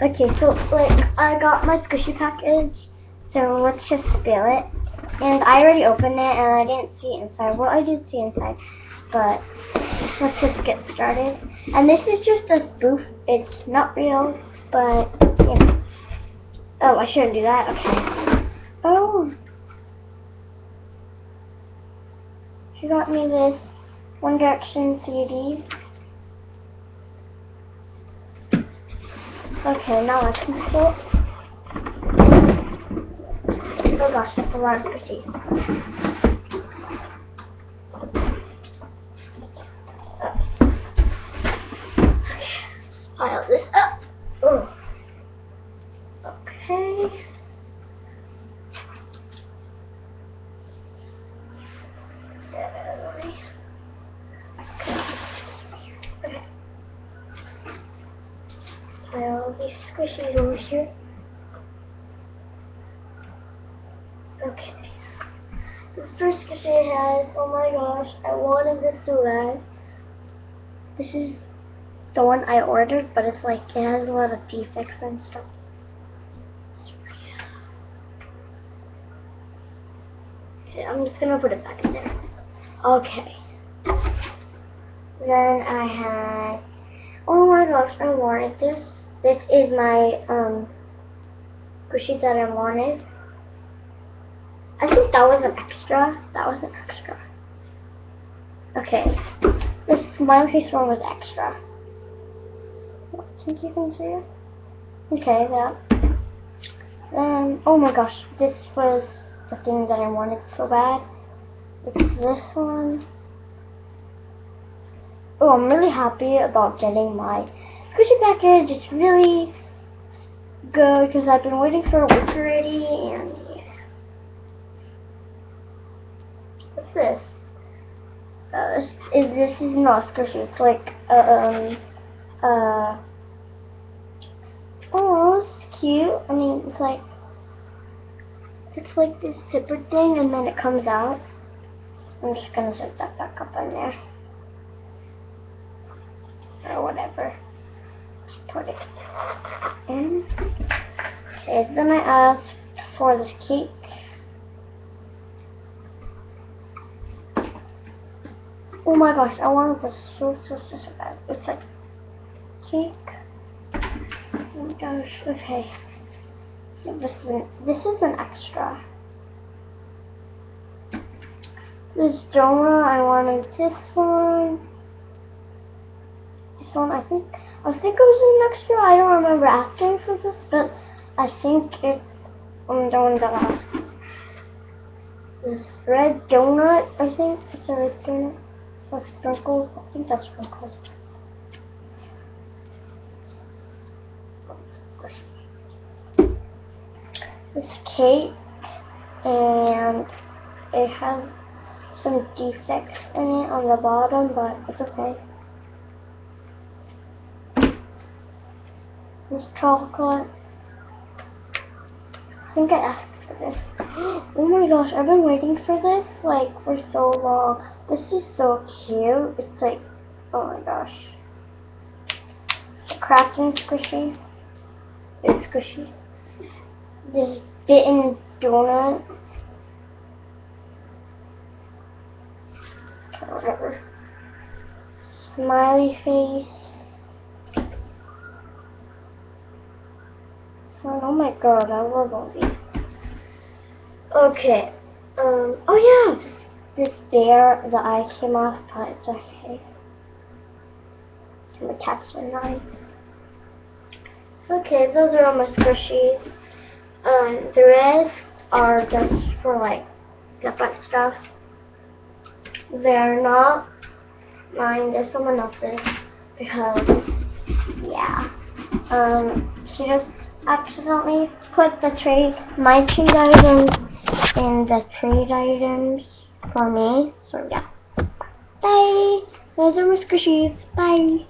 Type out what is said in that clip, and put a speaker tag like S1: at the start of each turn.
S1: Okay, so like I got my squishy package, so let's just spill it. And I already opened it and I didn't see inside. Well, I did see inside, but let's just get started. And this is just a spoof. It's not real, but yeah. Oh, I shouldn't do that. Okay. Oh, she got me this One Direction CD. Okay, now I can spill. Oh gosh, that's a lot of squishies. Pile this up. Oh. Okay. Okay. Pile all these squishies over here. Okay. The first squishy I had, oh my gosh, I wanted this so bad. This is the one I ordered, but it's like, it has a lot of defects and stuff. Okay, I'm just gonna put it back in there. Okay. Then I had, oh my gosh, I wanted this. This is my, squishy that I wanted. I think that was an extra. That was an extra. Okay. This smiley face one was extra. I think you can see it. Okay, that. Oh my gosh, this was the thing that I wanted so bad. It's this one. Oh, I'm really happy about getting my squishy package. It's really good because I've been waiting for a week already, and yeah. What's this? This is not squishy. It's like oh, it's cute. I mean, it's like this zipper thing, and then it comes out. I'm just gonna zip that back up in there, or whatever. Just put it in. Okay, then I asked for this cake. Oh my gosh, I wanted this so bad. It's like cake. Oh my gosh, okay. This is an extra. This donut, I wanted this one. This one, I think it was an extra. I don't remember asking for this, but I think it's the one that I asked. This red donut, I think it's a red donut. With sprinkles, I think that's sprinkles. This cake, and it has some defects in it on the bottom, but it's okay. This chocolate, I think I asked for this. Oh my gosh, I've been waiting for this like for so long. This is so cute. It's like, oh my gosh. The crafting squishy. It's squishy. This bitten donut. Okay, whatever. Smiley face. Oh my god, I love all these. Okay. Oh yeah! This bear, the eye came off, but it's okay. I'm gonna catch the knife. Okay, those are all my squishies. The rest are just for like different stuff. They're not mine, they're someone else's, because yeah. She just accidentally put my trade items in the trade items for me. So yeah. Bye. Those are my squishies. Bye.